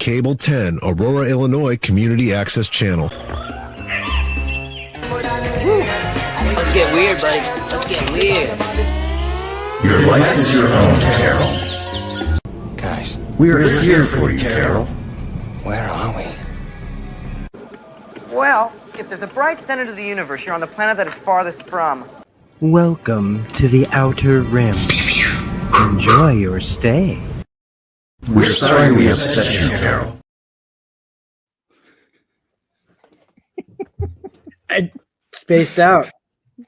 Cable 10, Aurora, Illinois Community Access Channel. Let's get weird, buddy. Let's get weird. Your life is your own, Carol. Guys, We are here for you, Carol. where are we? Well, if there's a bright center to the universe, you're on the planet that it's farthest from. Welcome to the Outer Rim. Enjoy your stay. We're sorry we upset you, Carol. I spaced out.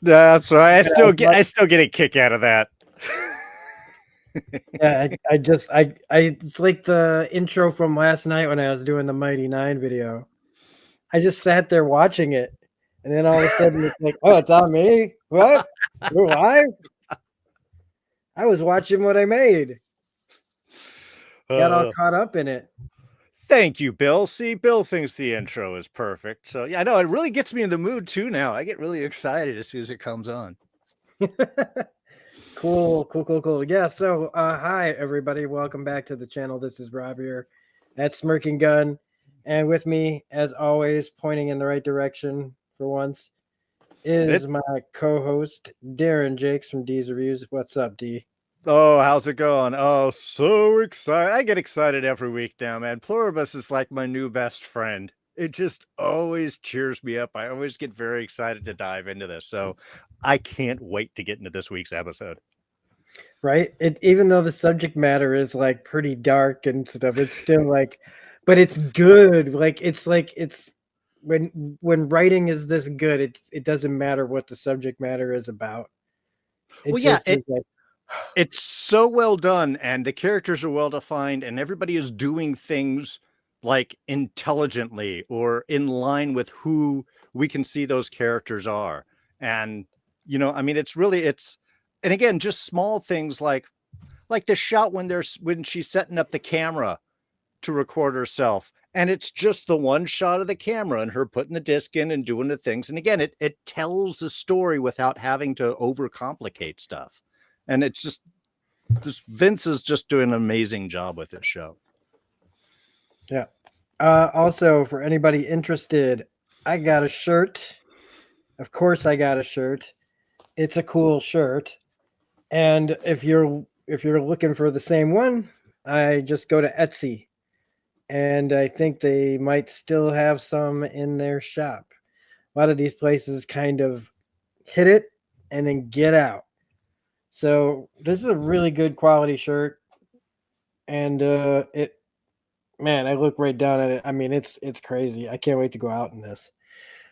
That's right. I still get a kick out of that. Yeah, I it's like the intro from last night when I was doing the Mighty Nine video. I just sat there watching it, and then all of a sudden it's like, oh, it's on me? What? We're live? I was watching what I made. Got all caught up in it. Thank you, Bill. See, Bill thinks the intro is perfect. So yeah, no, it really gets me in the mood too now. I get really excited as soon as it comes on. Cool. Yeah, so hi everybody. Welcome back to the channel. This is Rob here at Smirking Gun. And with me, as always, pointing in the right direction for once, is my co-host, Darrin Jaques from D's Reviews. What's up, D? Oh, how's it going? Oh, so excited. I get excited every week now, man. Pluribus is like my new best friend. It just always cheers me up. I always get very excited to dive into this. So I can't wait to get into this week's episode. Right? Even though the subject matter is like pretty dark and stuff, it's still like, but it's good. It's when writing is this good, it doesn't matter what the subject matter is about. It's so well done, and the characters are well defined, and everybody is doing things like intelligently or in line with who we can see those characters are. And I mean, and again, just small things like the shot when she's setting up the camera to record herself, and it's just the one shot of the camera and her putting the disc in and doing the things. And again, it tells the story without having to overcomplicate stuff. And it's just Vince is just doing an amazing job with this show. Yeah. Also, for anybody interested, I got a shirt. Of course, I got a shirt. It's a cool shirt. And if you're looking for the same one, I just go to Etsy. And I think they might still have some in their shop. A lot of these places kind of hit it and then get out. So this is a really good quality shirt, and I look right down at it. I mean, it's crazy. I can't wait to go out in this.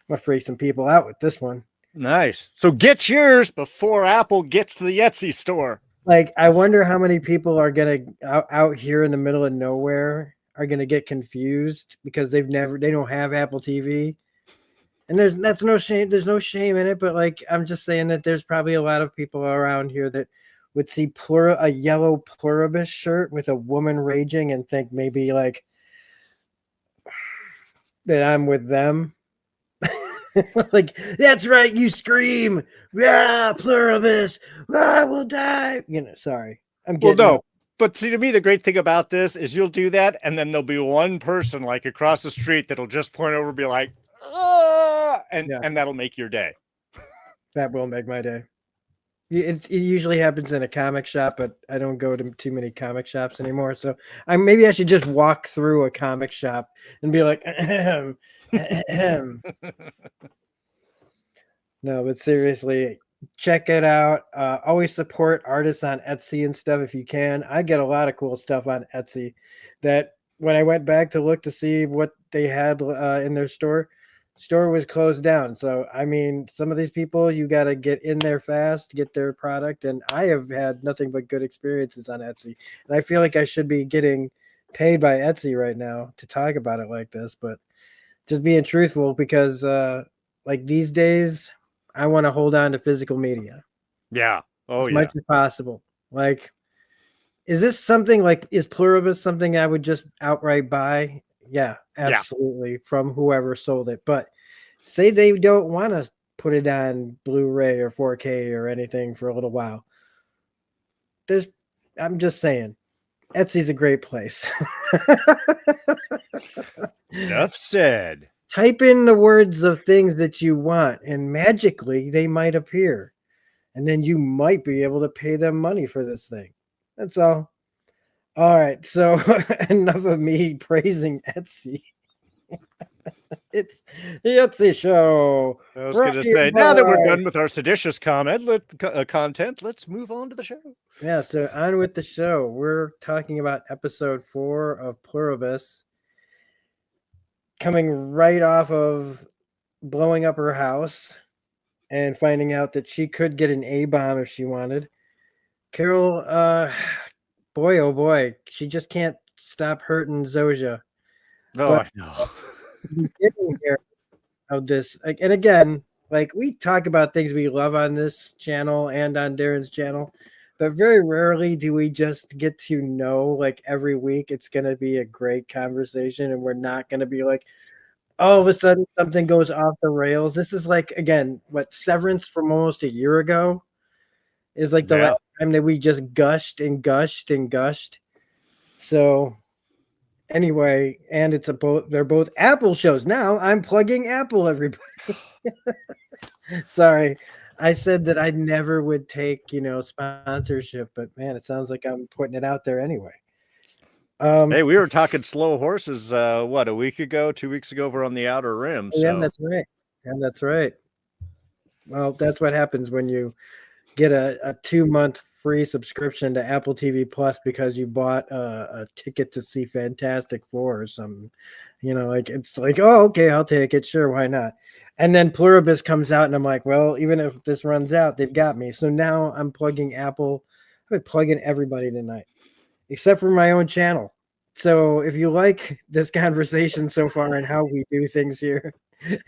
I'm gonna freak some people out with this one. Nice. So get yours before Apple gets to the Etsy store. Like, I wonder how many people are gonna out here in the middle of nowhere are gonna get confused because they don't have Apple TV. And that's no shame. There's no shame in it, but like, I'm just saying that there's probably a lot of people around here that would see a yellow Pluribus shirt with a woman raging and think maybe like that I'm with them. Like, that's right, you scream, yeah, Pluribus, I will die. Sorry, I'm getting. Well, no. But see, to me, the great thing about this is you'll do that, and then there'll be one person like across the street that'll just point over and be like, and that'll make your day. That will make my day. It usually happens in a comic shop, but I don't go to too many comic shops anymore. So maybe I should just walk through a comic shop and be like, ahem, ahem. No, but seriously, check it out. Always support artists on Etsy and stuff if you can. I get a lot of cool stuff on Etsy that when I went back to look to see what they had in their store was closed down. So, I mean, some of these people, you got to get in there fast, get their product. And I have had nothing but good experiences on Etsy. And I feel like I should be getting paid by Etsy right now to talk about it like this, but just being truthful because like these days, I want to hold on to physical media. Yeah. As much as possible. Like, is this something like, is Pluribus something I would just outright buy? Yeah, absolutely. Yeah. From whoever sold it. But say they don't want to put it on Blu-ray or 4K or anything for a little while. I'm just saying, Etsy's a great place. Enough said. Type in the words of things that you want, and magically they might appear. And then you might be able to pay them money for this thing. That's all. All right. So enough of me praising Etsy. It's the Etsy show. I was going to say, now that we're done with our seditious content, let's move on to the show. Yeah, so on with the show. We're talking about episode 4 of Pluribus, coming right off of blowing up her house and finding out that she could get an A-bomb if she wanted. Carol, boy, oh boy, she just can't stop hurting Zoja. Oh, I know. Getting here of this, and again, like we talk about things we love on this channel and on Darren's channel, but very rarely do we just get to know, like every week it's going to be a great conversation and we're not going to be like, all of a sudden something goes off the rails. This is like, again, what Severance from almost a year ago is like the last time that we just gushed and gushed and gushed. So anyway, and they're both Apple shows. Now I'm plugging Apple, everybody. Sorry. I said that I never would take, sponsorship, but man, it sounds like I'm putting it out there anyway. Hey, we were talking slow horses, a week ago, 2 weeks ago, over on the Outer Rim. So. Yeah, that's right. And that's right. Well, that's what happens when you get a 2-month free subscription to Apple TV Plus because you bought a ticket to see Fantastic Four or something. It's like, oh, okay, I'll take it. Sure, why not? And then Pluribus comes out, and I'm like, well, even if this runs out, they've got me. So now I'm plugging Apple. I'm plugging everybody tonight, except for my own channel. So if you like this conversation so far and how we do things here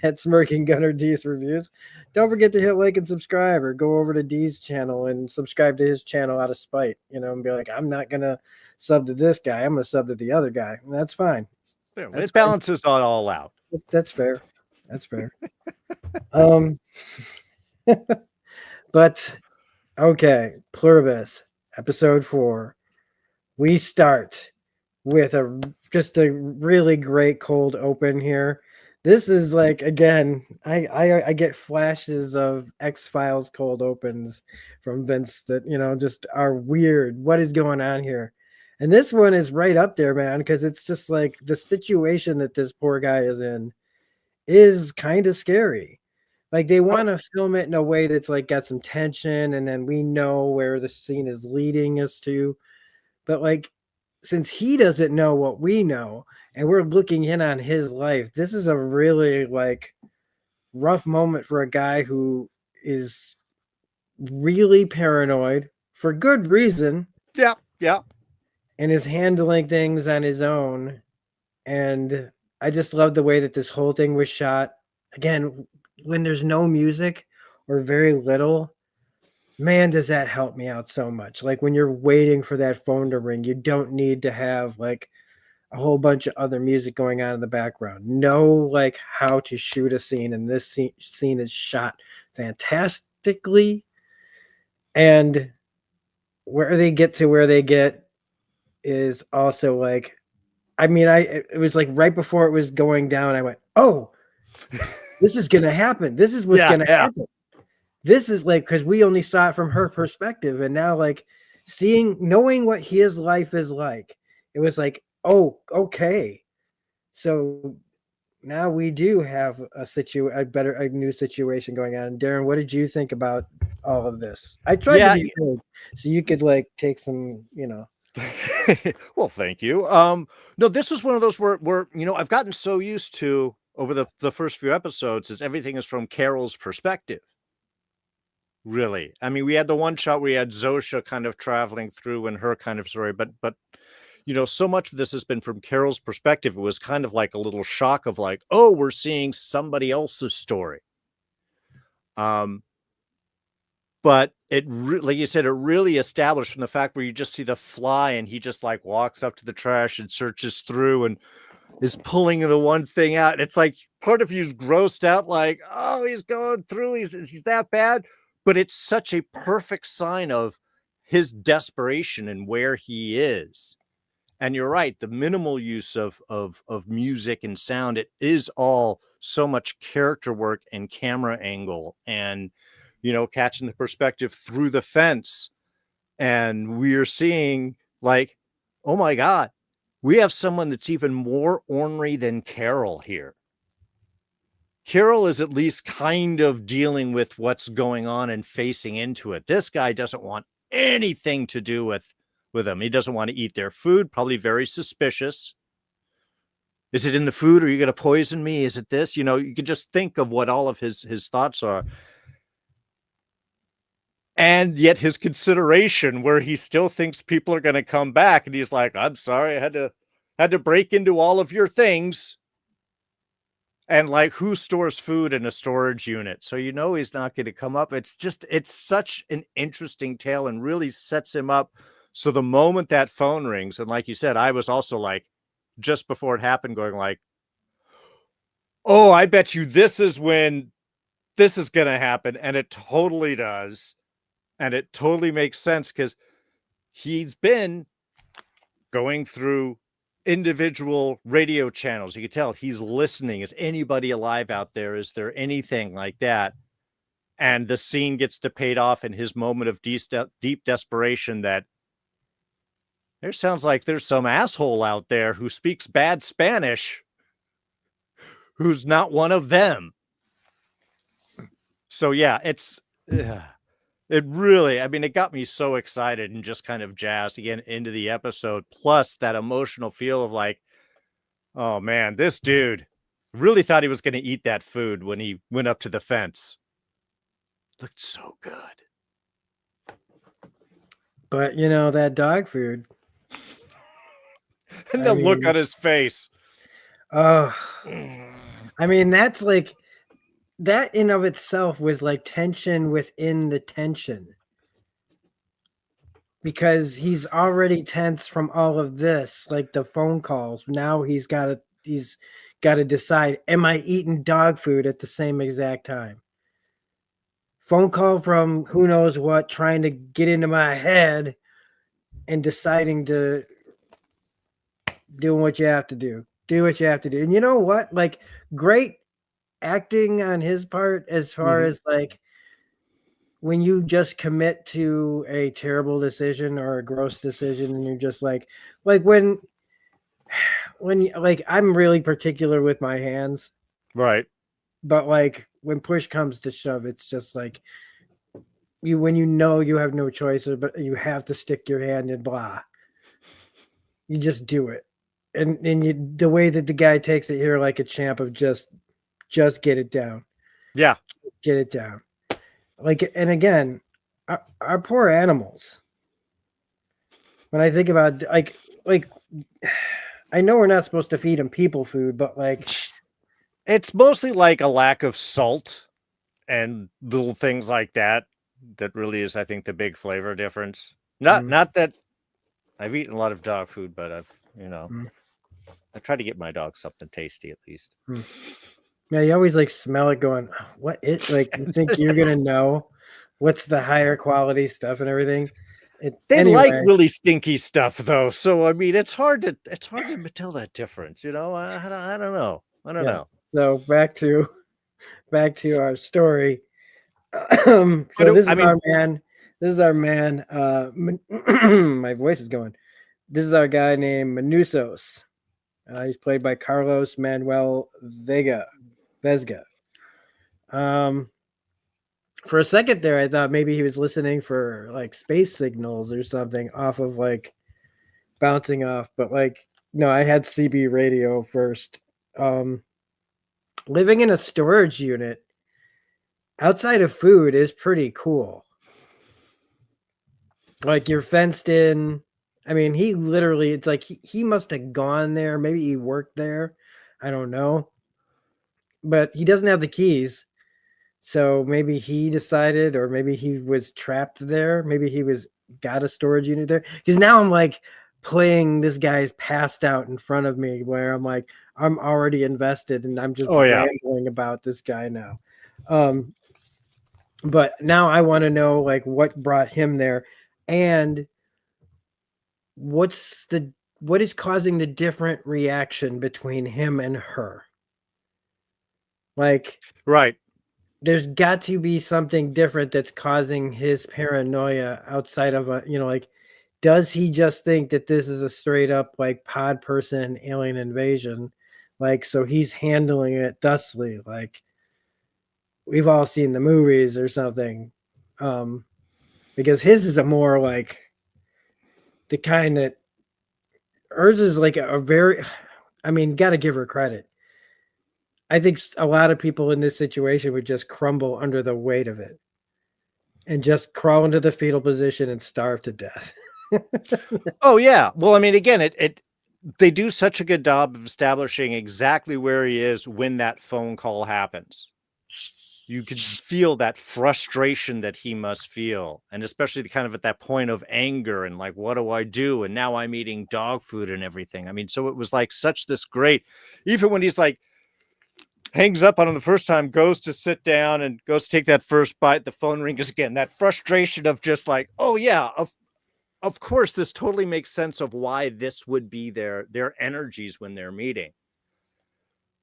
at Smirking Gunner D's Reviews, don't forget to hit like and subscribe, or go over to D's channel and subscribe to his channel out of spite, and be like, I'm not going to sub to this guy. I'm going to sub to the other guy. And that's fine. Yeah, it balances all out. That's fair. That's fair. But okay, Pluribus, episode 4. We start with just a really great cold open here. This is like, again, I get flashes of X-Files cold opens from Vince that, just are weird. What is going on here? And this one is right up there, man, because it's just like the situation that this poor guy is in is kind of scary. Like they want to film it in a way that's like got some tension, and then we know where the scene is leading us to. But like, since he doesn't know what we know, and we're looking in on his life, this is a really like rough moment for a guy who is really paranoid for good reason. Yeah. And is handling things on his own. And I just love the way that this whole thing was shot. Again, when there's no music or very little, man, does that help me out so much. Like when you're waiting for that phone to ring, you don't need to have like a whole bunch of other music going on in the background. Know like how to shoot a scene, and this scene is shot fantastically. And where they get is also like, it was like right before it was going down, I went, oh, this is going to happen. This is what's going to happen. This is like, because we only saw it from her perspective. And now like knowing what his life is like, it was like, oh, okay. So now we do have a new situation going on. Darren, what did you think about all of this? I tried to be good so you could like take some, Well, thank you. No, this was one of those where I've gotten so used to over the first few episodes is everything is from Carol's perspective. Really, I mean, we had the one shot where we had Zosha kind of traveling through and her kind of story, but so much of this has been from Carol's perspective. It was kind of like a little shock of like, oh, we're seeing somebody else's story. But like you said, it really established from the fact where you just see the fly and he just like walks up to the trash and searches through and is pulling the one thing out. It's like part of you's grossed out, like, oh, he's going through. He's that bad. But it's such a perfect sign of his desperation and where he is. And you're right, the minimal use of music and sound, it is all so much character work and camera angle and, you know, catching the perspective through the fence. And we're seeing like, oh my God, we have someone that's even more ornery than Carol here. Carol is at least kind of dealing with what's going on and facing into it. This guy doesn't want anything to do with them. He doesn't want to eat their food, probably very suspicious. Is it in the food? Are you going to poison me? Is it this? You know, you could just think of what all of his thoughts are. And yet his consideration where he still thinks people are going to come back. And he's like, I'm sorry, I had to break into all of your things. And like, who stores food in a storage unit? So, you know, he's not going to come up. It's such an interesting tale and really sets him up. So the moment that phone rings, and like you said, I was also like, just before it happened, going like, oh, I bet you this is when this is going to happen. And it totally does. And it totally makes sense because he's been going through individual radio channels. You can tell he's listening. Is anybody alive out there? Is there anything like that? And the scene gets to paid off in his moment of deep desperation that there sounds like there's some asshole out there who speaks bad Spanish who's not one of them. So yeah, it really, I mean, it got me so excited and just kind of jazzed again into the episode. Plus that emotional feel of like, oh man, this dude really thought he was going to eat that food when he went up to the fence. Looked so good. But you know, that dog food. And the look on his face. Oh, I mean, that's like, that in of itself was like tension within the tension. Because he's already tense from all of this, like the phone calls. Now he's got to decide, am I eating dog food at the same exact time? Phone call from who knows what, trying to get into my head and deciding to do what you have to do. Do what you have to do. And you know what? Like, great acting on his part as far as like when you just commit to a terrible decision or a gross decision and you're just like when like I'm really particular with my hands. Right. But like when push comes to shove, it's just like when you know you have no choice, but you have to stick your hand in, blah. You just do it. And the way that the guy takes it here, like a champ of just get it down. Yeah. Get it down. Like, and again, our poor animals. When I think about like, I know we're not supposed to feed them people food, but like, it's mostly like a lack of salt and little things like that. That really is, I think, the big flavor difference. Not that I've eaten a lot of dog food, but I try to get my dog something tasty at least. Yeah, you always like smell it going, what it like you think you're gonna know what's the higher quality stuff and everything. They like really stinky stuff though. So I mean it's hard to tell that difference, you know. I don't know. I don't know. So back to our story. So this is our man. My voice is going. This is our guy named Manusos. He's played by Carlos Manuel Vesga. For a second there, I thought maybe he was listening for like space signals or something off of like bouncing off, but like no, I had CB radio first. Living in a storage unit outside of food is pretty cool. Like you're fenced in. I mean, he literally, it's like he must have gone there. Maybe he worked there. I don't know. But he doesn't have the keys. So maybe he decided, or maybe he was trapped there. Maybe he got a storage unit there. Because now I'm like playing this guy's passed out in front of me where I'm like, I'm already invested and I'm just rambling about this guy now. But now I want to know like what brought him there and what's the causing the different reaction between him and her? Like, Right. there's got to be something different that's causing his paranoia outside of like, does he just think that this is a straight up like pod person alien invasion? Like, so he's handling it thusly, like we've all seen the movies or something. Because his is a more like the kind that hers is like a very, I mean, got to give her credit. I think a lot of people in this situation would just crumble under the weight of it and just crawl into the fetal position and starve to death. Oh yeah. Well, I mean, again, they do such a good job of establishing exactly where he is when that phone call happens. You could feel that frustration that he must feel, and especially kind of at that point of anger and like, what do I do? And now I'm eating dog food and everything. I mean, so it was like such this great, even when he's like hangs up on him the first time, goes to sit down and goes to take that first bite, the phone rings again. That frustration of just like, oh yeah, of course, this totally makes sense of why this would be their energies when they're meeting.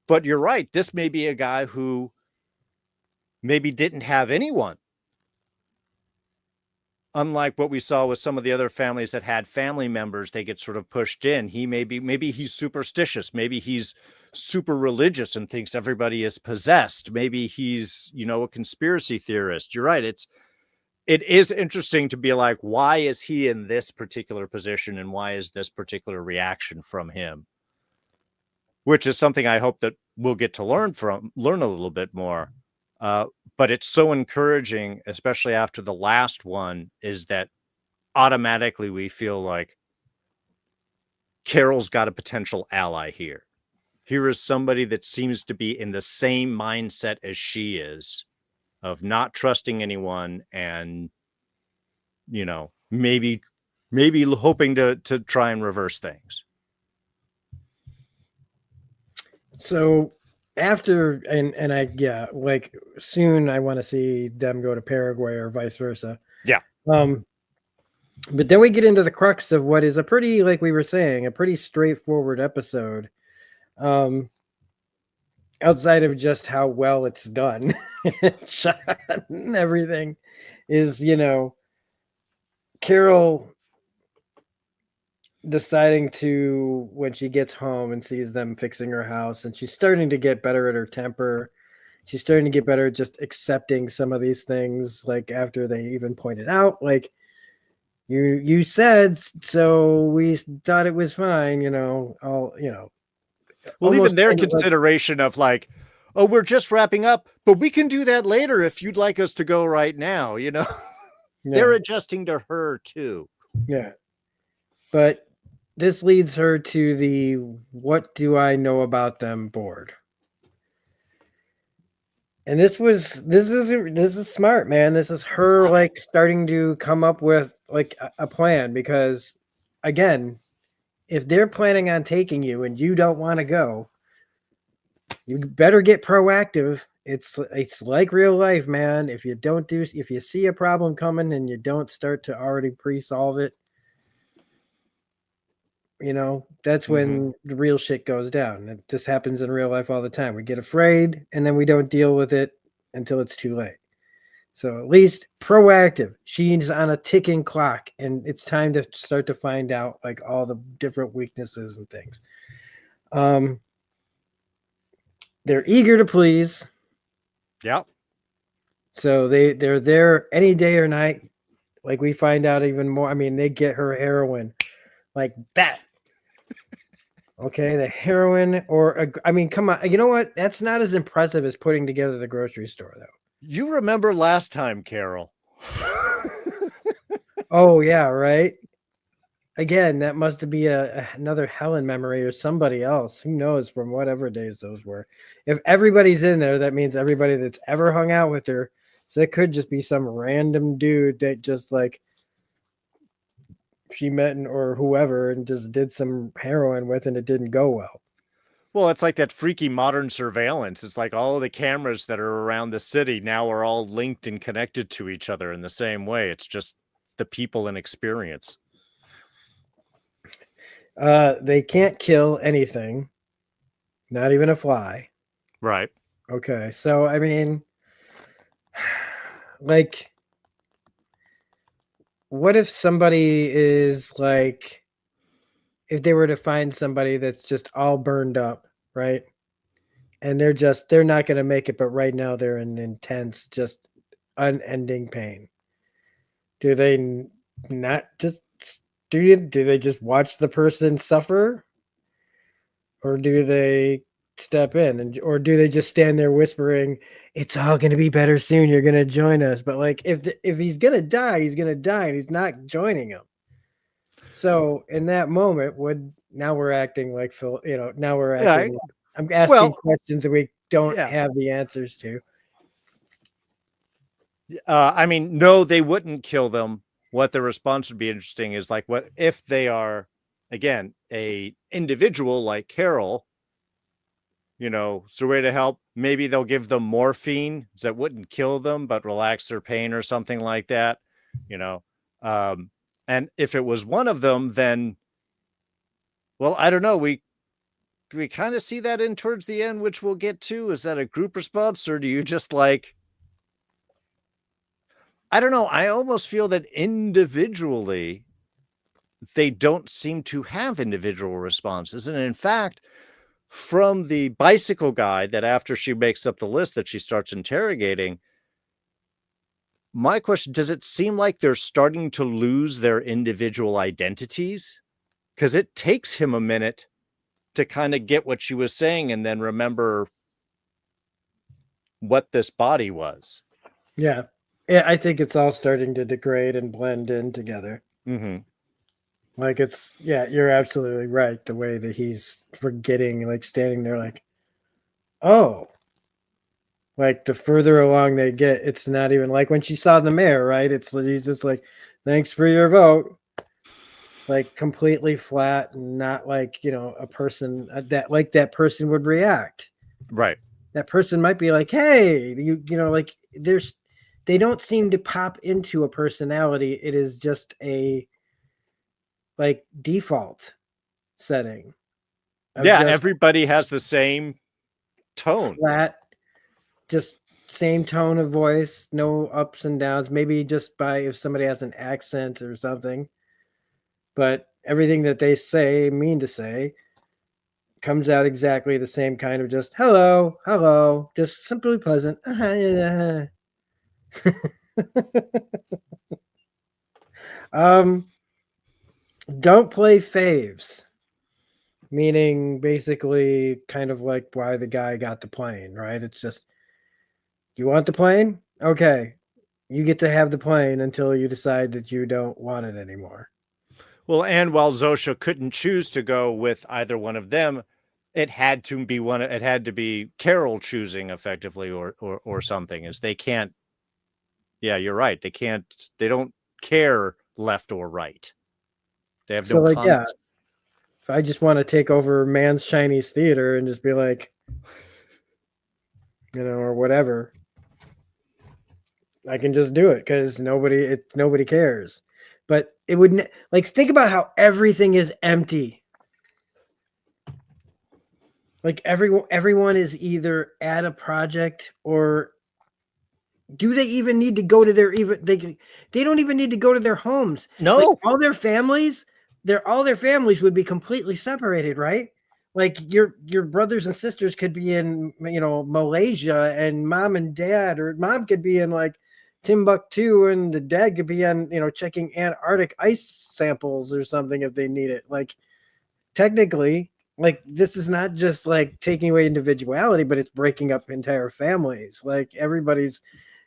But you're right. This may be a guy who maybe didn't have anyone. Unlike what we saw with some of the other families that had family members, they get sort of pushed in. Maybe he's superstitious. Maybe he's super religious and thinks everybody is possessed. Maybe he's, a conspiracy theorist. You're right. It is interesting to be like, why is he in this particular position and why is this particular reaction from him? Which is something I hope that we'll get to learn a little bit more. But it's so encouraging, especially after the last one, is that automatically we feel like Carol's got a potential ally here. Here is somebody that seems to be in the same mindset as she is, of not trusting anyone and, maybe hoping to try and reverse things. So after and I like soon I want to see them go to Paraguay or vice versa. Yeah. But then we get into the crux of what is a pretty, like we were saying, a pretty straightforward episode. Outside of just how well it's done, shot and everything, is Carol deciding to, when she gets home and sees them fixing her house, and she's starting to get better at her temper. She's starting to get better at just accepting some of these things, like after they even pointed out, like, you said so, we thought it was fine, Well, even their consideration of like, oh, we're just wrapping up, but we can do that later if you'd like us to go right now, They're adjusting to her too. Yeah. But this leads her to the what do I know about them board. And this is smart, man. This is her like starting to come up with like a plan, because again, if they're planning on taking you and you don't want to go, you better get proactive. It's like real life, man. If you see a problem coming and you don't start to already pre-solve it, that's when the real shit goes down. This happens in real life all the time. We get afraid and then we don't deal with it until it's too late. So at least proactive. She's on a ticking clock and it's time to start to find out like all the different weaknesses and things. They're eager to please. Yeah. So they're there any day or night. Like we find out even more. I mean, they get her heroin like that. Okay, the heroin come on. You know what? That's not as impressive as putting together the grocery store, though. You remember last time, Carol. Oh, yeah, right? Again, that must be another Helen memory or somebody else. Who knows from whatever days those were. If everybody's in there, that means everybody that's ever hung out with her. So it could just be some random dude that just like she met or whoever and just did some heroin with and it didn't go well. Well, it's like that freaky modern surveillance. It's like all of the cameras that are around the city now are all linked and connected to each other in the same way. It's just the people and experience. They can't kill anything, not even a fly. Right. Okay, so I mean, like, what if somebody is like, if they were to find somebody that's just all burned up, right? And they're not going to make it, but right now they're in intense, just unending pain. Do they not just do they just watch the person suffer, or do they step in, and or do they just stand there whispering, "It's all going to be better soon. You're going to join us." But like, if he's going to die, he's going to die, and he's not joining him. So in that moment, now we're acting like Phil. Now we're acting. Yeah. I'm asking Well, questions that we don't yeah. have the answers to. I mean, no, they wouldn't kill them. What the response would be interesting is like, what if they are, again, a individual like Carol, so way to help, maybe they'll give them morphine that wouldn't kill them, but relax their pain or something like that, you know? And if it was one of them, then, well, I don't know. We kind of see that in towards the end, which we'll get to. Is that a group response, or do you just like, I don't know. I almost feel that individually, they don't seem to have individual responses. And in fact, from the bicycle guy, that after she makes up the list that she starts interrogating, my question, does it seem like they're starting to lose their individual identities? Because it takes him a minute to kind of get what she was saying and then remember what this body was. Yeah. Yeah, I think it's all starting to degrade and blend in together. Mm-hmm. Like you're absolutely right. The way that he's forgetting, like standing there like, oh, like the further along they get, it's not even like when she saw the mayor, right? He's just like, thanks for your vote. Like completely flat and not like, a person that person would react. Right. That person might be like, hey, like they don't seem to pop into a personality. It is just a like default setting. Yeah, everybody has the same tone. Flat, just same tone of voice, no ups and downs. Maybe just by if somebody has an accent or something. But everything that they mean to say, comes out exactly the same kind of just hello, just simply pleasant. Don't play faves, meaning basically kind of like why the guy got the plane, right? It's just, you want the plane? Okay. You get to have the plane until you decide that you don't want it anymore. Well, and while Zosha couldn't choose to go with either one of them, it had to be Carol choosing effectively or something, is they can't. Yeah, you're right. They don't care left or right. They have no if I just want to take over Man's Chinese Theater and just be like, or whatever, I can just do it because nobody cares. But it wouldn't, like, think about how everything is empty. Like everyone is either at a project, or do they even need to go to they don't even need to go to their homes. No. Like, all their families would be completely separated, right? Like your brothers and sisters could be in, Malaysia, and mom and dad, or mom could be in like Timbuktu, and the dad could be on, checking Antarctic ice samples or something if they need it. Like, technically, like, this is not just like taking away individuality, but it's breaking up entire families. Like,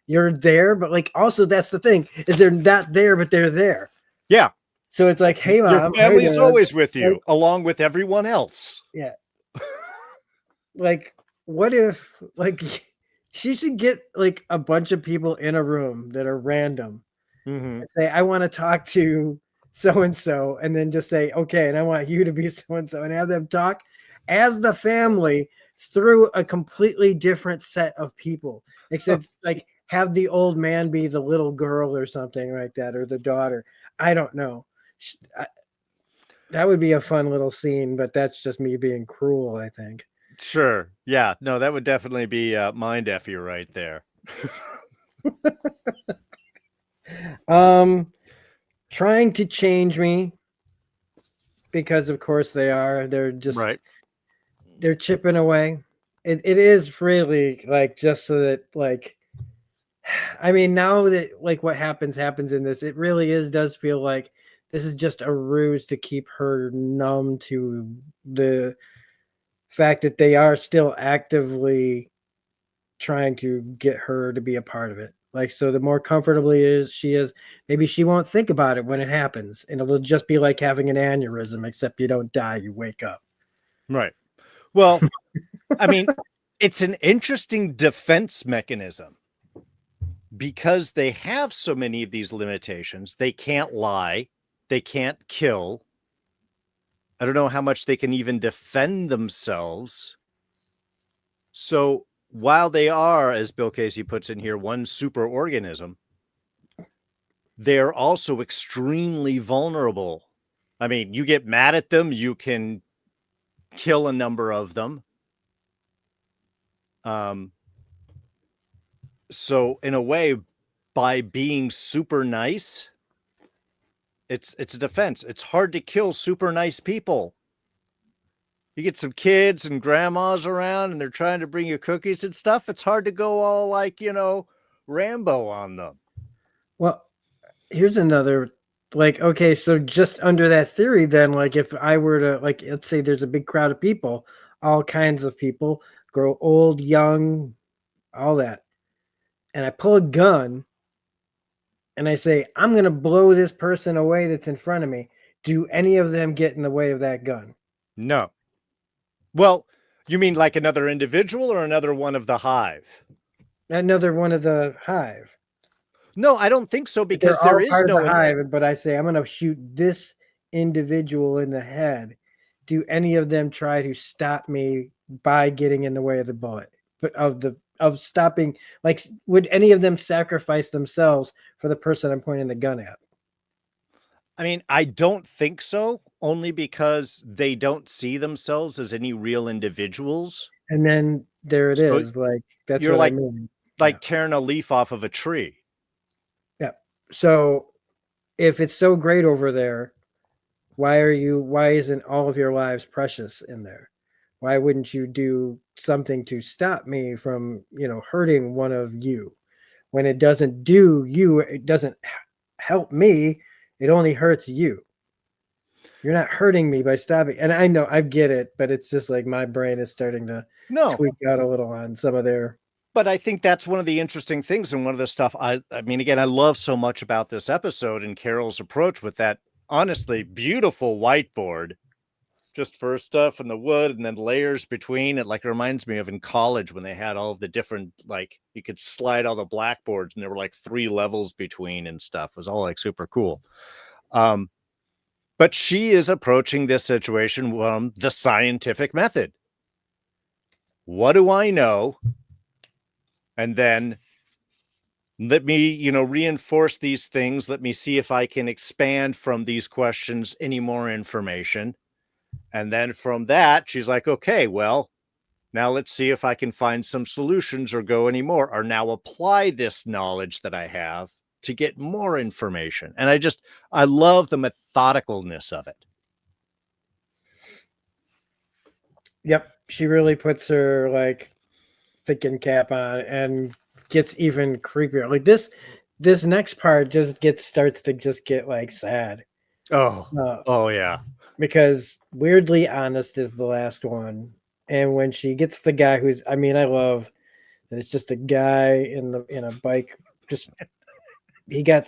you're there, but like, also that's the thing, is they're not there, but they're there. Yeah. So it's like, hey, mom, your family's always with you, like, along with everyone else. Yeah. Like, what if, like, she should get like a bunch of people in a room that are random, and say, I want to talk to so-and-so, and then just say, okay, and I want you to be so-and-so, and have them talk as the family through a completely different set of people, except like have the old man be the little girl or something like that, or the daughter. I don't know. That would be a fun little scene, but that's just me being cruel, I think. Sure. Yeah. No, that would definitely be mind effy right there. Trying to change me because of course they're just Right. they're chipping away. It is really like just so that like I mean now that like what happens in this, it really does feel like this is just a ruse to keep her numb to the fact that they are still actively trying to get her to be a part of it. Like, so the more comfortably she is, maybe she won't think about it when it happens. And it'll just be like having an aneurysm, except you don't die, you wake up. Right. Well, I mean, it's an interesting defense mechanism because they have so many of these limitations. They can't lie. They can't kill. I don't know how much they can even defend themselves. So while they are, as Bill Casey puts in here, one super organism, they're also extremely vulnerable. I mean, you get mad at them, you can kill a number of them. So in a way, by being super nice, it's a defense. It's hard to kill super nice people. You get some kids and grandmas around and they're trying to bring you cookies and stuff. It's hard to go all like, Rambo on them. Well, here's another, like, okay, so just under that theory, then, like, if I were to, like, let's say there's a big crowd of people, all kinds of people, grow old, young, all that, and I pull a gun and I say, I'm going to blow this person away that's in front of me. Do any of them get in the way of that gun? No. Well, you mean like another individual or another one of the hive? Another one of the hive. No, I don't think so because they're there all is part no of the hive, but I say I'm going to shoot this individual in the head. Do any of them try to stop me by getting in the way of the bullet? But of stopping, like, would any of them sacrifice themselves for the person I'm pointing the gun at? I mean, I don't think so, only because they don't see themselves as any real individuals. And then there it is. Like, that's you're what like, I mean. Like tearing a leaf off of a tree. Yeah. So if it's so great over there, why isn't all of your lives precious in there? Why wouldn't you do something to stop me from, hurting one of you? When it doesn't do you, it doesn't help me. It only hurts you. You're not hurting me by stopping. And I know, I get it, but it's just like my brain is starting to tweak out a little on some of their. But I think that's one of the interesting things. And one of the stuff I mean, again, I love so much about this episode and Carol's approach with that honestly beautiful whiteboard, just first stuff in the wood and then layers between it. Like, it reminds me of in college when they had all of the different, like, you could slide all the blackboards and there were like 3 levels between and stuff. It was all like super cool. But she is approaching this situation from the scientific method. What do I know? And then let me, reinforce these things. Let me see if I can expand from these questions any more information. And then from that, she's like, okay, well, now let's see if I can find some solutions or go any more, or now apply this knowledge that I have to get more information. And I love the methodicalness of it. Yep. She really puts her like thinking cap on and gets even creepier. Like this next part starts to get like sad. Oh yeah. Because Weirdly Honest is the last one. And when she gets the guy I love that it's just a guy in a bike. Just, he got,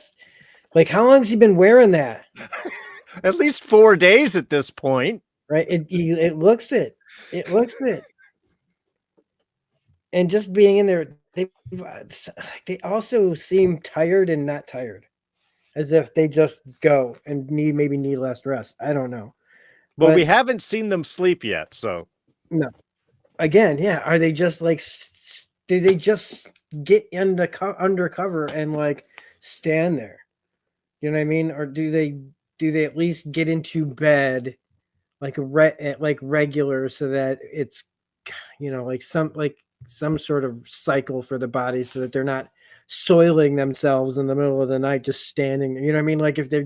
like, how long has he been wearing that? At least 4 days at this point. Right. It looks it. It looks it. And just being in there, they also seem tired and not tired, as if they just go and maybe need less rest. I don't know. But we haven't seen them sleep yet, so no. Again, yeah. Are they just like? Do they just get under cover and like stand there? You know what I mean? Or do do they at least get into bed like regular so that it's like some sort of cycle for the body so that they're not soiling themselves in the middle of the night just standing, you know what I mean? Like if they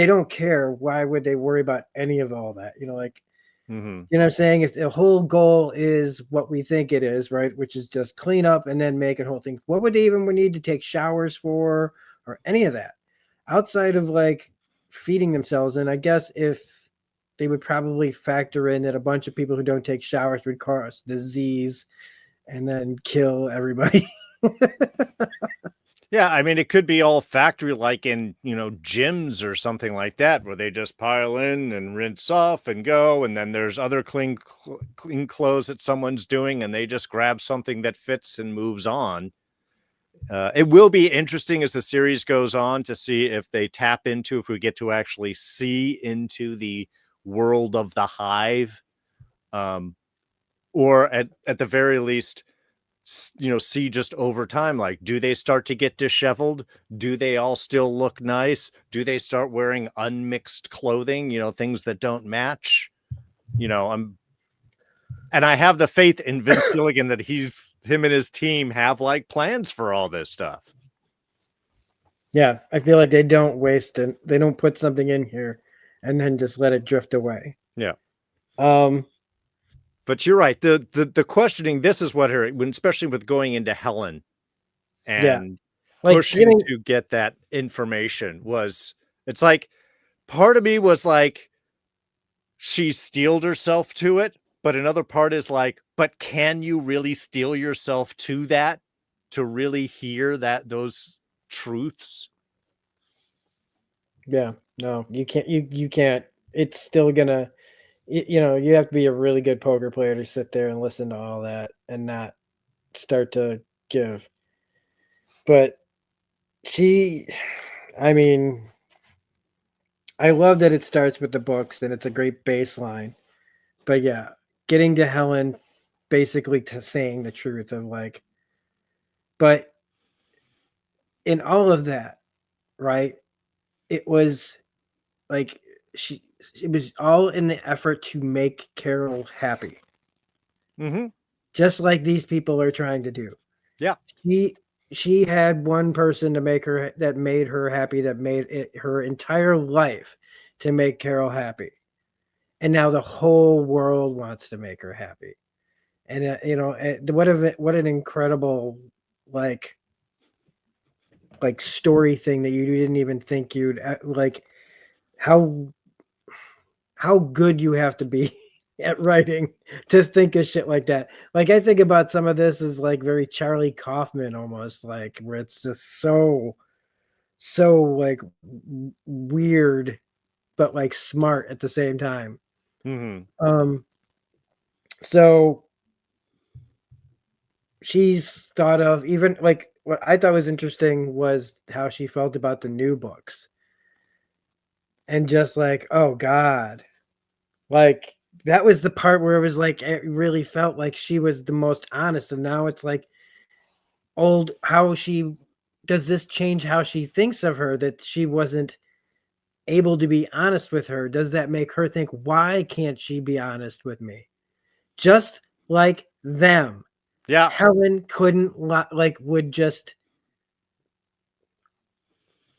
don't care, why would they worry about any of all that? Mm-hmm. You know what I'm saying? If the whole goal is what we think it is, right, which is just clean up and then make a whole thing, what would they even need to take showers for or any of that outside of like feeding themselves? And I guess if they would probably factor in that a bunch of people who don't take showers would cause disease and then kill everybody. Yeah, I mean, it could be all factory like in, gyms or something like that, where they just pile in and rinse off and go. And then there's other clean clothes that someone's doing, and they just grab something that fits and moves on. It will be interesting as the series goes on to see if they tap into, if we get to actually see into the world of the hive, or at the very least, see just over time, like, do they start to get disheveled? Do they all still look nice? Do they start wearing unmixed clothing, things that don't match? And I have the faith in Vince Gilligan that him and his team have like plans for all this stuff. Yeah, I feel like they don't waste it. They don't put something in here and then just let it drift away. Yeah. But you're right. The questioning, this is what especially with going into Helen and pushing to get that information it's like, part of me was like, she steeled herself to it, but another part is like, but can you really steel yourself to that, to really hear those truths? Yeah, no, you can't. You can't. It's still gonna. You have to be a really good poker player to sit there and listen to all that and not start to give. But I mean, I love that it starts with the books and it's a great baseline. But yeah, getting to Helen basically to saying the truth of like, but in all of that, right? It was like it was all in the effort to make Carol happy. Mm-hmm. Just like these people are trying to do. Yeah. She had one person that made her happy, that made it her entire life to make Carol happy. And now the whole world wants to make her happy. And what an incredible like story thing that you didn't even think you'd like, how good you have to be at writing to think of shit like that. Like, I think about some of this as like very Charlie Kaufman almost, like where it's just so like weird but like smart at the same time. Mm-hmm. So she's thought of, even like, what I thought was interesting was how she felt about the new books. And just like, oh God, like that was the part where it was like, it really felt like she was the most honest. And now it's like, does this change how she thinks of her, that she wasn't able to be honest with her? Does that make her think, why can't she be honest with me? Just like them. Yeah. Helen couldn't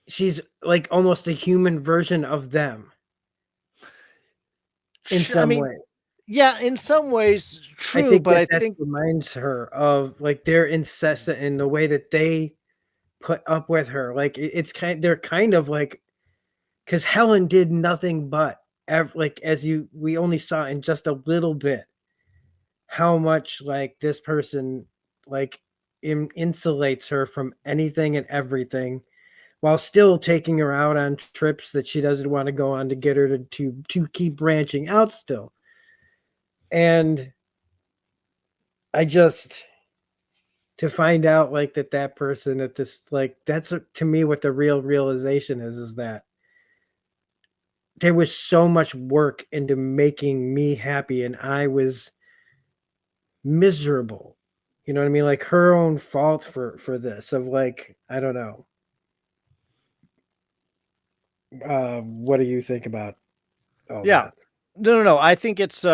she's like almost the human version of them. In some ways. Yeah, in some ways, true. I think but I that think reminds her of like their incessant in the way that they put up with her. Like they're kind of like, because Helen did nothing but we only saw in just a little bit how much like this person like insulates her from anything and everything, while still taking her out on trips that she doesn't want to go on to get her to keep branching out still. And I just, to find out like that person, that this, like, that's to me what the real realization is that there was so much work into making me happy and I was miserable. You know what I mean? Like her own fault for this, of like, I don't know. What do you think about all Yeah. that? No. I think it's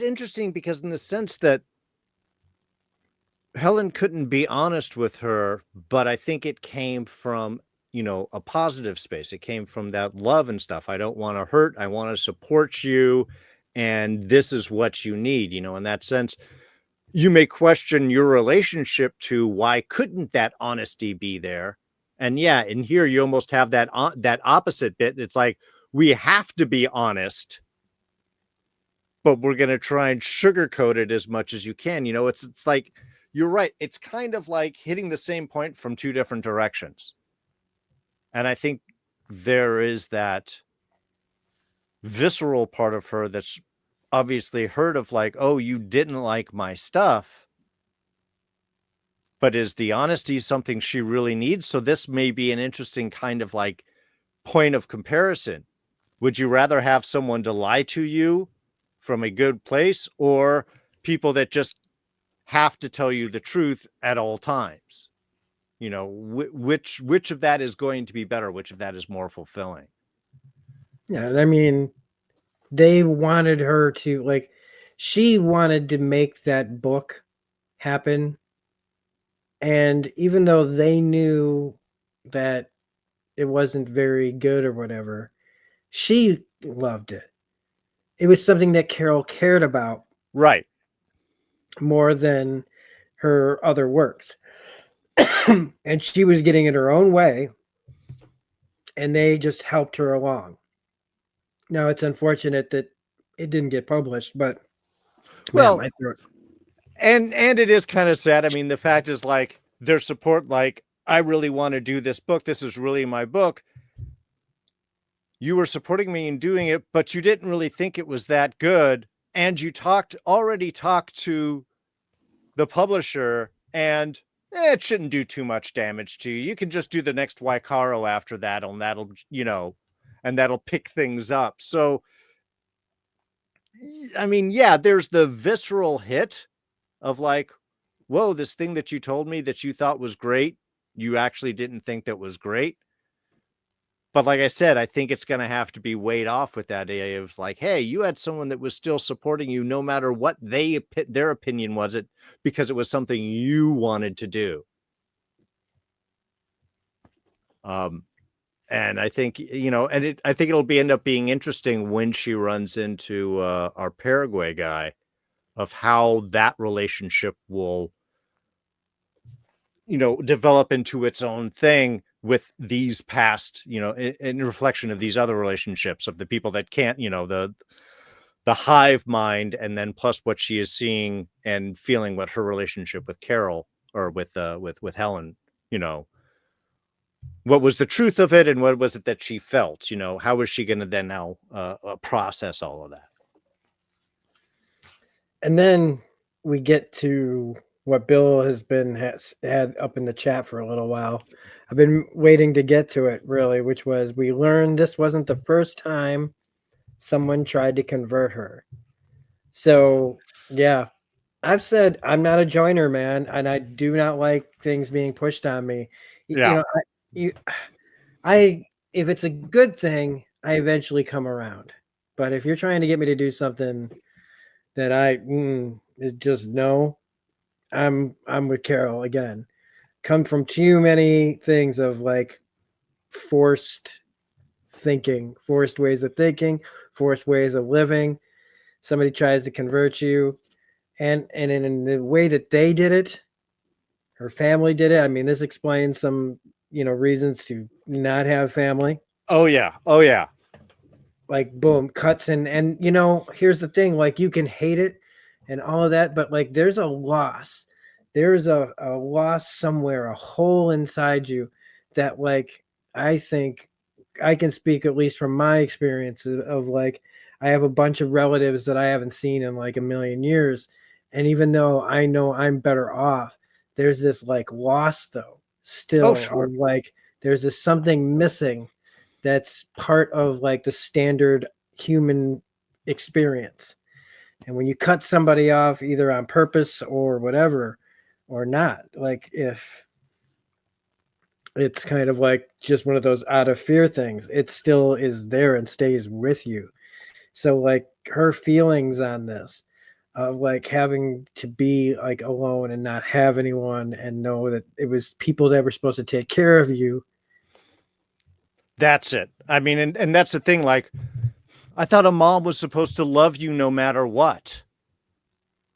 interesting because in the sense that Helen couldn't be honest with her, but I think it came from, a positive space. It came from that love and stuff. I don't want to hurt. I want to support you. And this is what you need, in that sense. You may question your relationship to why couldn't that honesty be there? And yeah, in here you almost have that opposite bit. It's like, we have to be honest, but we're going to try and sugarcoat it as much as you can. It's like, you're right. It's kind of like hitting the same point from two different directions. And I think there is that visceral part of her that's obviously heard of like, oh, you didn't like my stuff. But is the honesty something she really needs? So this may be an interesting kind of like point of comparison. Would you rather have someone to lie to you from a good place, or people that just have to tell you the truth at all times? Which of that is going to be better? Which of that is more fulfilling? Yeah, I mean, they wanted her to, like, she wanted to make that book happen. And even though they knew that it wasn't very good or whatever, she loved it. It was something that Carol cared about Right. more than her other works. And she was getting it her own way, and they just helped her along. Now, it's unfortunate that it didn't get published, but Well, man, my throat. and it is kind of sad. I mean, the fact is, like, their support, like, I really want to do this book. This is really my book. You were supporting me in doing it, but you didn't really think it was that good. And you already talked to the publisher, and it shouldn't do too much damage to you. You can just do the next Waikaro after that, and that'll pick things up. So, I mean, yeah, there's the visceral hit of like, whoa, this thing that you told me that you thought was great, you actually didn't think that was great. But like I said, I think it's going to have to be weighed off with that idea of like, hey, you had someone that was still supporting you no matter what their opinion was, it because it was something you wanted to do. And I think, I think it'll end up being interesting when she runs into our Paraguay guy, of how that relationship will, develop into its own thing with these past, in reflection of these other relationships of the people that can't, the hive mind, and then plus what she is seeing and feeling, what her relationship with Carol or with Helen, what was the truth of it, and what was it that she felt, how is she going to then now process all of that? And then we get to what Bill has had up in the chat for a little while. I've been waiting to get to it, really, which was, we learned this wasn't the first time someone tried to convert her. So, yeah, I've said I'm not a joiner, man, and I do not like things being pushed on me. Yeah. If it's a good thing, I eventually come around. But if you're trying to get me to do something that is just no, I'm with Carol again. Come from too many things of like forced thinking, forced ways of thinking, forced ways of living. Somebody tries to convert you, and in the way that they did it, her family did it. I mean, this explains some, reasons to not have family. Oh yeah. Like, boom, cuts and here's the thing, like, you can hate it and all of that, but like, there's a loss. There's a loss somewhere, a hole inside you that, like, I think I can speak, at least from my experience of like, I have a bunch of relatives that I haven't seen in like a million years. And even though I know I'm better off, there's this like loss though, still. Oh, sure. Of, like, there's this something missing that's part of like the standard human experience. And when you cut somebody off, either on purpose or whatever, or not, like, if it's kind of like just one of those out of fear things. It still is there and stays with you. So like her feelings on this of like having to be like alone and not have anyone and know that it was people that were supposed to take care of you. That's it. I mean, and that's the thing. Like, I thought a mom was supposed to love you no matter what.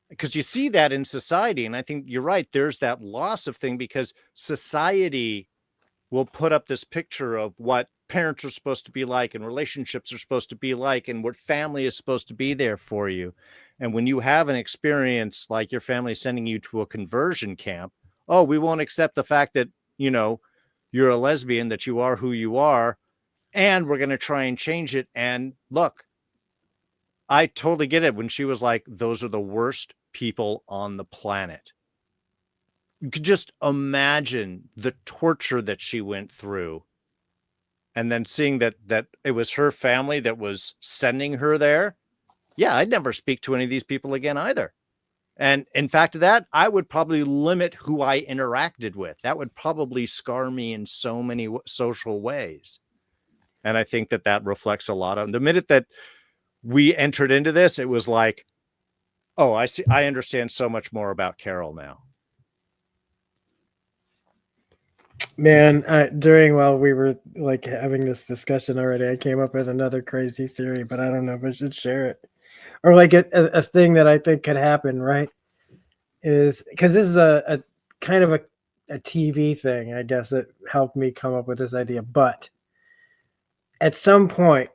Because you see that in society. And I think you're right. There's that loss of thing because society will put up this picture of what parents are supposed to be like and relationships are supposed to be like and what family is supposed to be there for you. And when you have an experience like your family sending you to a conversion camp, oh, we won't accept the fact that, you know, you're a lesbian, that you are who you are, and we're going to try and change it. And look, I totally get it when she was like, those are the worst people on the planet. You could just imagine the torture that she went through. And then seeing that it was her family that was sending her there. Yeah, I'd never speak to any of these people again either. And in fact, that I would probably limit who I interacted with. That would probably scar me in so many social ways. And I think that reflects a lot on the minute that we entered into this, it was like, oh, I see. I understand so much more about Carol now. Man, while we were like having this discussion already, I came up with another crazy theory, but I don't know if I should share it. Or like a thing that I think could happen, right? Is because this is a kind of a TV thing, I guess, that helped me come up with this idea. But at some point,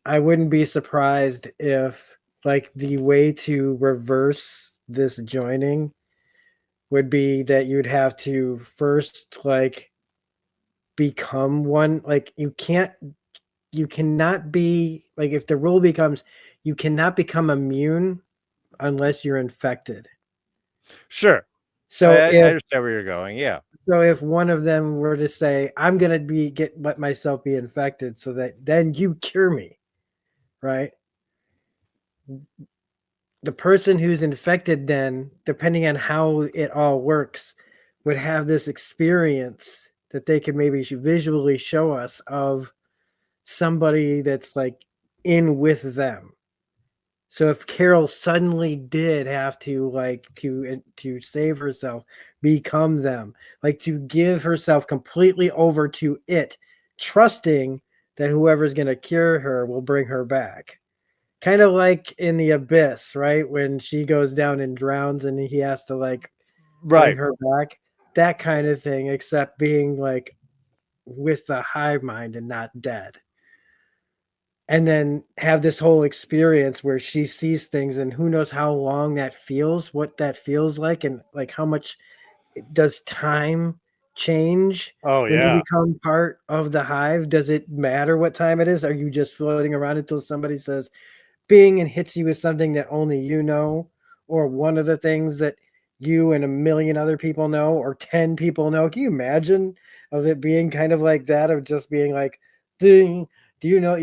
I wouldn't be surprised if like the way to reverse this joining would be that you'd have to first like become one. Like you cannot be like, if the rule becomes you cannot become immune unless you're infected. Sure. So I understand where you're going. Yeah. So if one of them were to say, I'm gonna let myself be infected so that then you cure me, right? The person who's infected then, depending on how it all works, would have this experience that they could maybe visually show us of somebody that's like in with them. So if Carol suddenly did have to like to save herself, become them, like to give herself completely over to it, trusting that whoever's going to cure her will bring her back. Kind of like in the Abyss, right? When she goes down and drowns and he has to like bring her back. That kind of thing, except being like with the hive mind and not dead. And then have this whole experience where she sees things and who knows how long that feels, what that feels like, and like how much does time change when you become part of the hive? Does it matter what time it is? Are you just floating around until somebody says bing and hits you with something that only you know, or one of the things that you and a million other people know, or 10 people know? Can you imagine of it being kind of like that, of just being like, ding, do you know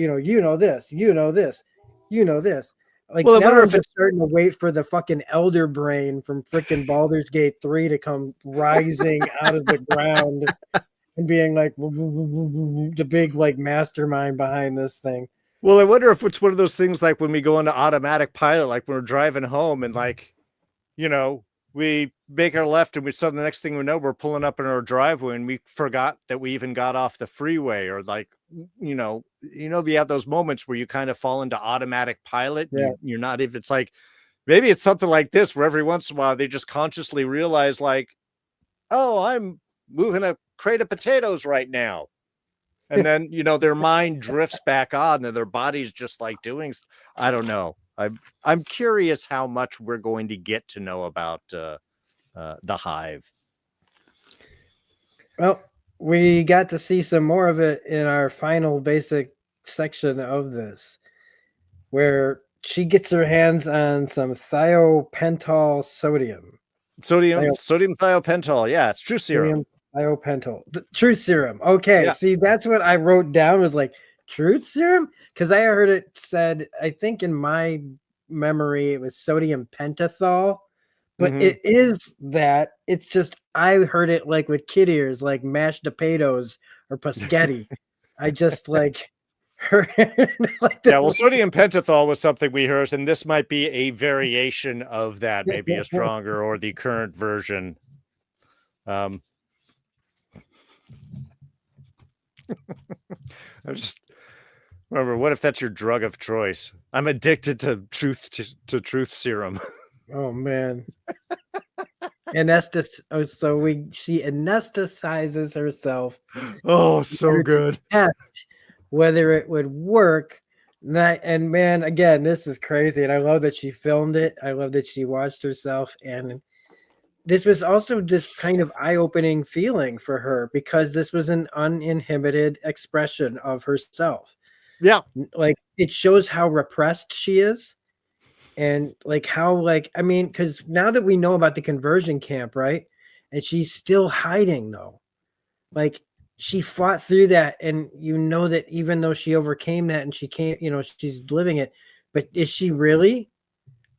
this, you know this, you know this? Like, well, now I'm just starting to wait for the fucking elder brain from freaking Baldur's Gate 3 to come rising out of the ground and being like the big like mastermind behind this thing. Well, I wonder if it's one of those things like when we go into automatic pilot, like when we're driving home and like, you know, we make our left and the next thing we know, we're pulling up in our driveway and we forgot that we even got off the freeway, or like, you know, we have those moments where you kind of fall into automatic pilot. Yeah. You're not, if it's like, maybe it's something like this where every once in a while they just consciously realize like, oh, I'm moving a crate of potatoes right now. And then, you know, their mind drifts back on and their body's just like doing, I don't know. I'm curious how much we're going to get to know about the hive. Well, we got to see some more of it in our final basic section of this, where she gets her hands on some thiopental sodium. Sodium thiopental. Yeah, it's true serum. Thiopental. The truth serum. Okay, yeah. See, that's what I wrote down, was like truth serum, because I heard it said, I think in my memory it was sodium pentothal, But it is that. It's just I heard it like with kid ears, like mashed potatoes or paschetti. I just like heard like Yeah, well, sodium pentothal was something we heard, and this might be a variation of that, maybe a stronger or the current version. I just remember, what if that's your drug of choice? I'm addicted to truth serum. Oh man. She anesthetizes herself. Oh, so good. Test whether it would work. And man, again, this is crazy. And I love that she filmed it. I love that she watched herself. And this was also this kind of eye-opening feeling for her because this was an uninhibited expression of herself. Yeah. Like it shows how repressed she is. And like how, like, I mean, because now that we know about the conversion camp, right? And she's still hiding though. Like she fought through that, and you know that even though she overcame that and she can't, she's living it, but is she really?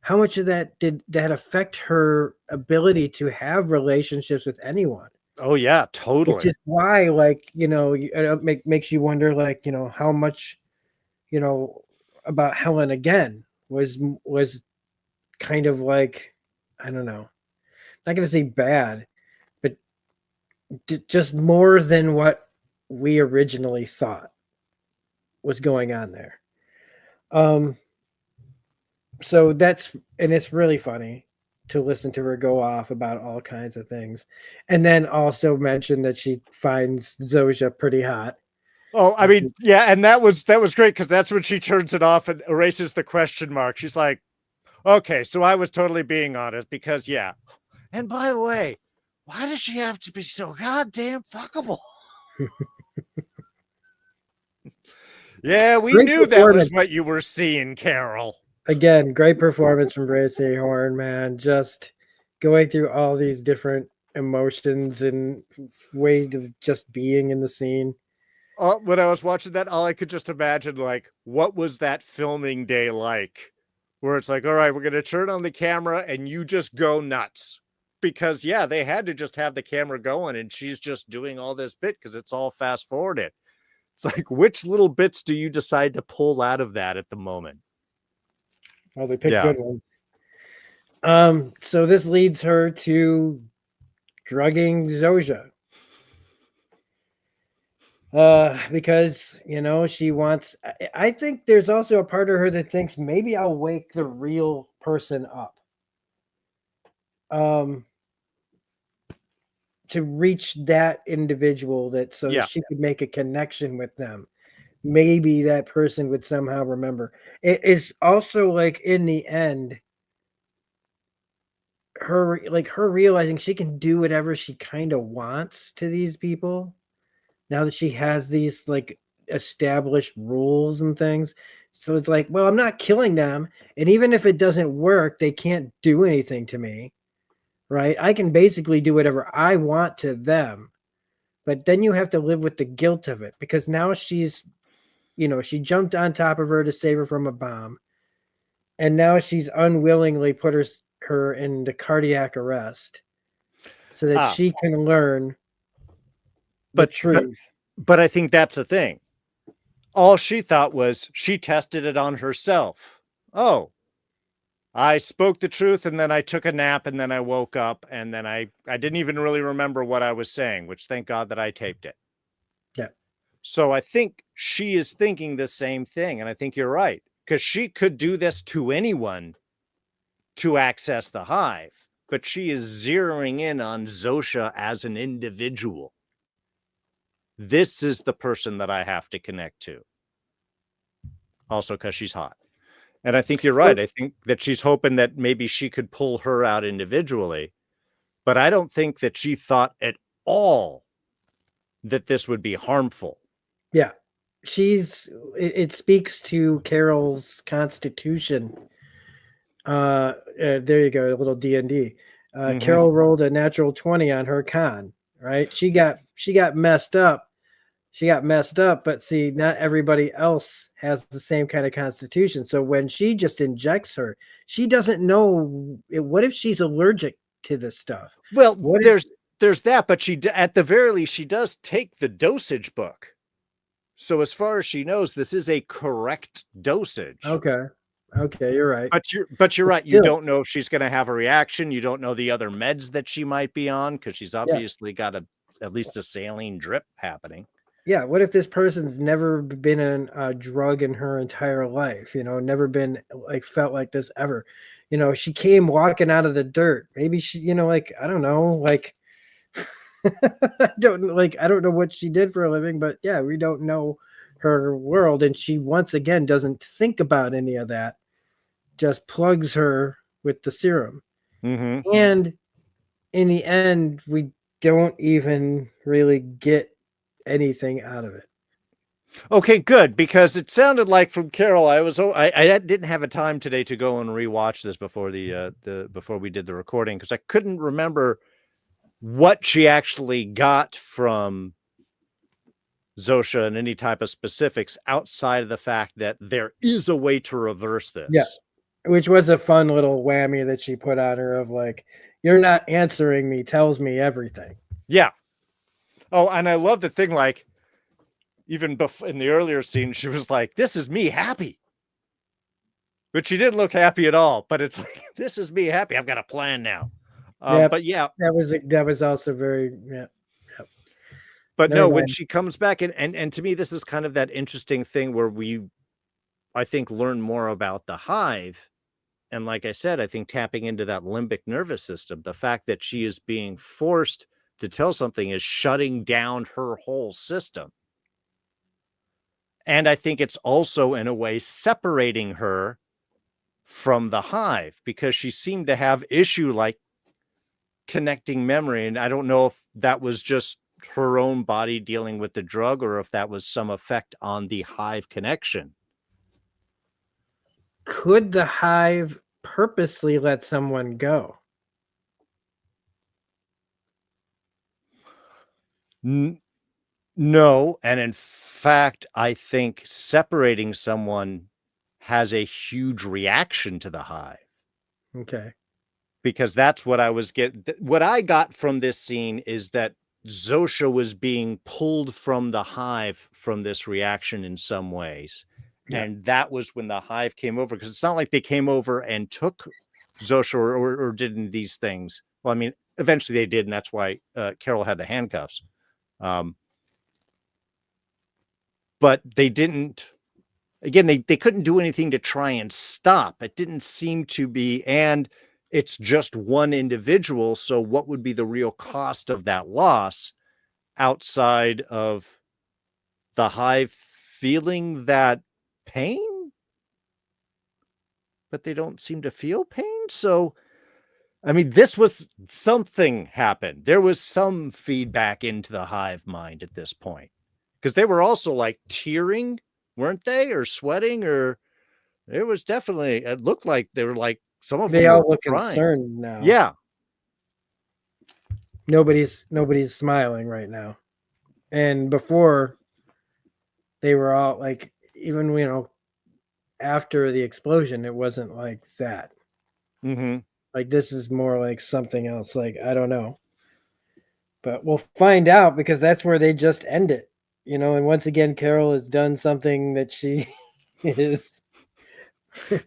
How much of that did that affect her ability to have relationships with anyone? Oh yeah, totally. Which is why, like, it makes you wonder, like, how much, about Helen again was kind of like, I don't know, not going to say bad, but just more than what we originally thought was going on there. So it's really funny to listen to her go off about all kinds of things, and then also mention that she finds Zosha pretty hot. Oh, I mean, yeah, and that was great because that's when she turns it off and erases the question mark. She's like, okay, so I was totally being honest because, yeah. And by the way, why does she have to be so goddamn fuckable? Yeah, we knew that was what you were seeing, Carol. Again, great performance from Rhea Seehorn, man. Just going through all these different emotions and ways of just being in the scene. When I was watching that, all I could just imagine, like, what was that filming day like? Where it's like, all right, we're going to turn on the camera and you just go nuts. Because, yeah, they had to just have the camera going and she's just doing all this bit because it's all fast forwarded. It's like, which little bits do you decide to pull out of that at the moment? Well, they picked good ones. So this leads her to drugging Zosha. Because, she wants, I think there's also a part of her that thinks maybe I'll wake the real person up. To reach that individual she could make a connection with them. Maybe that person would somehow remember. It is also like in the end, her realizing she can do whatever she kind of wants to these people now that she has these like established rules and things. So it's like, well, I'm not killing them, and even if it doesn't work, they can't do anything to me, right? I can basically do whatever I want to them, but then you have to live with the guilt of it because now she's, she jumped on top of her to save her from a bomb, and now she's unwillingly put her into cardiac arrest so that she can learn the truth. But I think that's the thing. All she thought was she tested it on herself. Oh, I spoke the truth and then I took a nap and then I woke up and then I didn't even really remember what I was saying, which thank God that I taped it. Yeah. So I think she is thinking the same thing. And I think you're right, because she could do this to anyone to access the hive, but she is zeroing in on Zosha as an individual. This is the person that I have to connect to. Also, because she's hot. And I think you're right. I think that she's hoping that maybe she could pull her out individually. But I don't think that she thought at all that this would be harmful. Yeah. It speaks to Carol's constitution. There you go, a little D&D. Carol rolled a natural 20 on her con, right? She got messed up. she got messed up, but see, not everybody else has the same kind of constitution. So when she just injects her, she doesn't know. What if she's allergic to this stuff? Well, What there's that, but at the very least, she does take the dosage book. So as far as she knows, this is a correct dosage. Okay, you're right. But you're right. You don't know if she's going to have a reaction. You don't know the other meds that she might be on, because she's obviously got at least a saline drip happening. Yeah, what if this person's never been on a drug in her entire life? Never been felt like this ever. She came walking out of the dirt. Maybe she, I don't know, I don't know what she did for a living, but yeah, we don't know her world, and she once again doesn't think about any of that. Just plugs her with the serum, and in the end, we don't even really get anything out of it. Okay, good, because it sounded like from Carol, I didn't have a time today to go and rewatch this before before we did the recording, because I couldn't remember what she actually got from Zosha and any type of specifics outside of the fact that there is a way to reverse this. Yeah, which was a fun little whammy that she put on her of you're not answering me, tells me everything. Yeah. Oh, and I love the thing, even in the earlier scene, she was like, "This is me happy." But she didn't look happy at all. But it's like, "This is me happy. I've got a plan now." But yeah, that was also very But no, when she comes back, and to me, this is kind of that interesting thing where I think, learn more about the hive. And like I said, I think tapping into that limbic nervous system, the fact that she is being forced to tell something is shutting down her whole system. And I think it's also, in a way, separating her from the hive, because she seemed to have issue connecting memory. And I don't know if that was just her own body dealing with the drug, or if that was some effect on the hive connection. Could the hive purposely let someone go? No. And in fact, I think separating someone has a huge reaction to the hive. Okay. Because that's what what I got from this scene is that Zosha was being pulled from the hive from this reaction in some ways. Yeah. And that was when the hive came over, because it's not like they came over and took Zosha or did these things. Well, I mean, eventually they did, and that's why Carol had the handcuffs. But they didn't, again, they couldn't do anything to try and stop. It didn't seem to be, and it's just one individual. So what would be the real cost of that loss outside of the hive feeling that pain? But they don't seem to feel pain. So, I mean, this was something happened. There was some feedback into the hive mind at this point, because they were also tearing, weren't they? Or sweating, or it was definitely, it looked like they were some of them. They all look concerned now. Yeah. Nobody's smiling right now. And before, they were all even, after the explosion, it wasn't like that. Mm-hmm. This is more something else. I don't know. But we'll find out, because that's where they just end it. And once again, Carol has done something that she is. I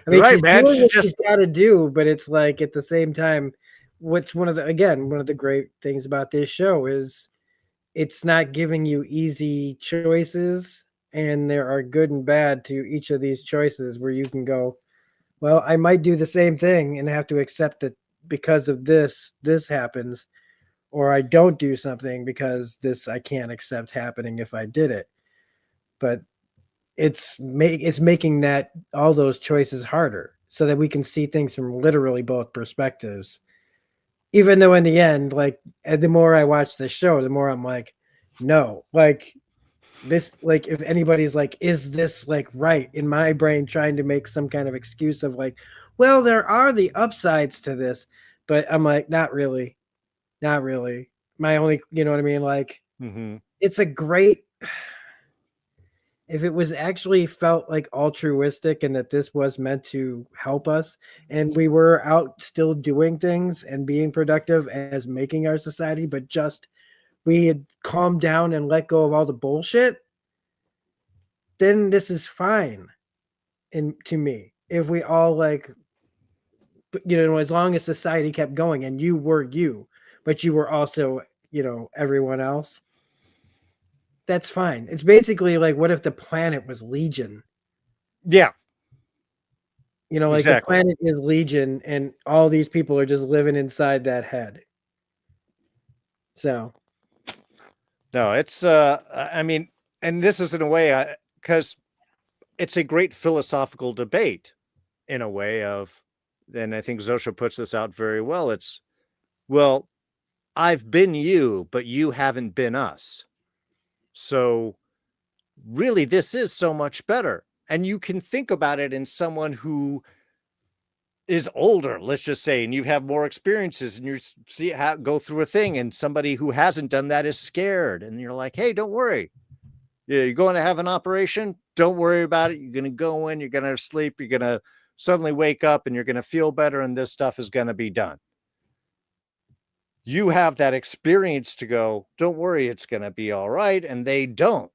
mean, right, she's man. Doing what she's got to do, but it's at the same time, what's one of the great things about this show is it's not giving you easy choices, and there are good and bad to each of these choices where you can go, well, I might do the same thing and have to accept it because of this happens, or I don't do something because this I can't accept happening if I did it. But it's making that all those choices harder, so that we can see things from literally both perspectives. Even though in the end, the more I watch the show, the more I'm no, this, if anybody's is this right, in my brain trying to make some kind of excuse of well, there are the upsides to this, but I'm not really. My only, you know what I mean? Mm-hmm. It's a great if it was actually felt like altruistic and that this was meant to help us and we were out still doing things and being productive as making our society, but just we had calmed down and let go of all the bullshit, then this is fine. And to me, if we all like, as long as society kept going and you were you, but you were also, everyone else, that's fine. It's basically like, what if the planet was Legion? Yeah. Like Exactly. the planet is Legion and all these people are just living inside that head. So. No, it's, I mean, and this is in a way, because it's a great philosophical debate in a way of, and I think Zosha puts this out very well. It's, well, I've been you, but you haven't been us. So really, this is so much better. And you can think about it in someone who is older, let's just say, and you have more experiences and you see how go through a thing, and somebody who hasn't done that is scared. And you're like, hey, don't worry. You're going to have an operation. Don't worry about it. You're going to go in, you're going to sleep, you're going to suddenly wake up and you're going to feel better. And this stuff is going to be done. You have that experience to go, don't worry, it's going to be all right. And they don't.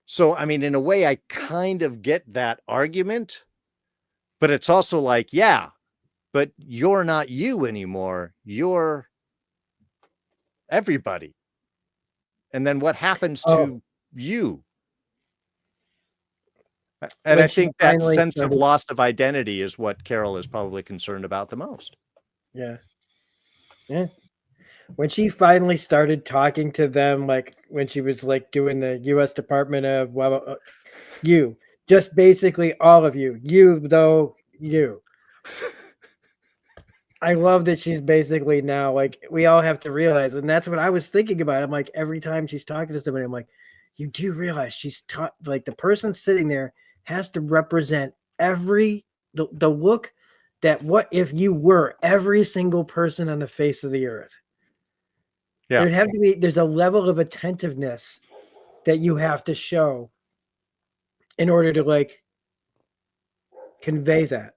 So, I mean, in a way, I kind of get that argument, but it's also like, yeah, but you're not you anymore. You're everybody. And then what happens to you? And I think that sense of loss of identity is what Carol is probably concerned about the most. Yeah. Yeah. When she finally started talking to them, like when she was like doing the U.S. Department of, you, just basically all of you, you. I love that she's basically now like, we all have to realize, and that's what I was thinking about. I'm like, every time she's talking to somebody, I'm like, you do realize she's like the person sitting there has to represent the look that what if you were every single person on the face of the earth. Yeah. There's a level of attentiveness that you have to show in order to like convey that.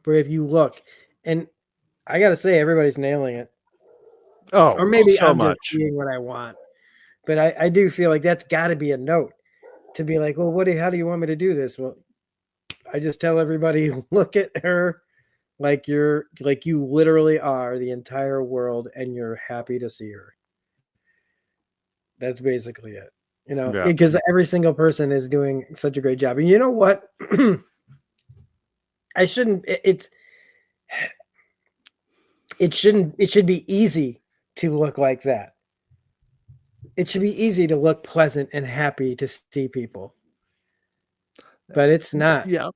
Where if you look, and I gotta say, everybody's nailing it. Oh, or maybe so I'm much. just seeing what I want. But I do feel like that's got to be a note to be like, well, how do you want me to do this? Well, I just tell everybody, look at her like you literally are the entire world and you're happy to see her. That's basically it, because every single person is doing such a great job. And you know what? it should be easy to look like that. It should be easy to look pleasant and happy to see people. But it's not. Yeah.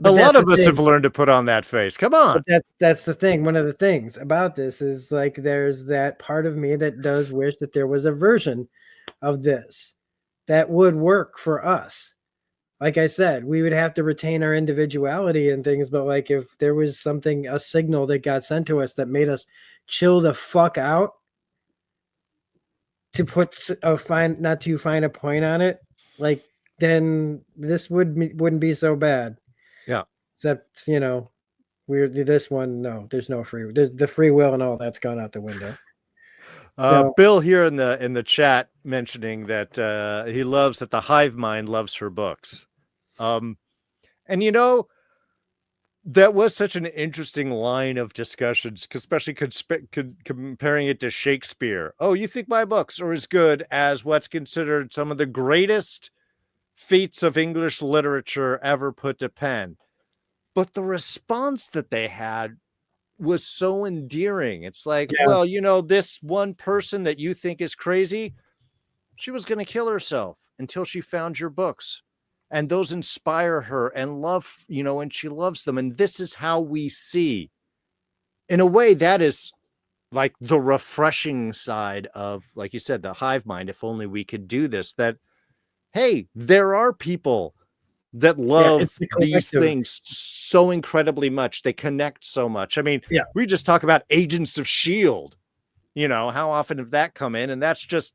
A lot of us have learned to put on that face. Come on. But that's the thing. One of the things about this is like there's that part of me that does wish that there was a version of this that would work for us. Like I said, we would have to retain our individuality and things, but like if there was a signal that got sent to us that made us chill the fuck out to not to find a point on it, like then this wouldn't be so bad. Yeah. Except, this one, no, there's no there's the free will and all that's gone out the window. Bill here in the chat mentioning that he loves that the hive mind loves her books. And that was such an interesting line of discussions, especially comparing it to Shakespeare. Oh, you think my books are as good as what's considered some of the greatest feats of English literature ever put to pen. But the response that they had was so endearing. It's like, well, this one person that you think is crazy, she was going to kill herself until she found your books. And those inspire her and love, and she loves them. And this is how we see. In a way, that is like the refreshing side of, like you said, the hive mind. If only we could do this, that, hey, there are people that love these things so incredibly much. They connect so much. I mean, we just talk about Agents of S.H.I.E.L.D., how often have that come in? And that's just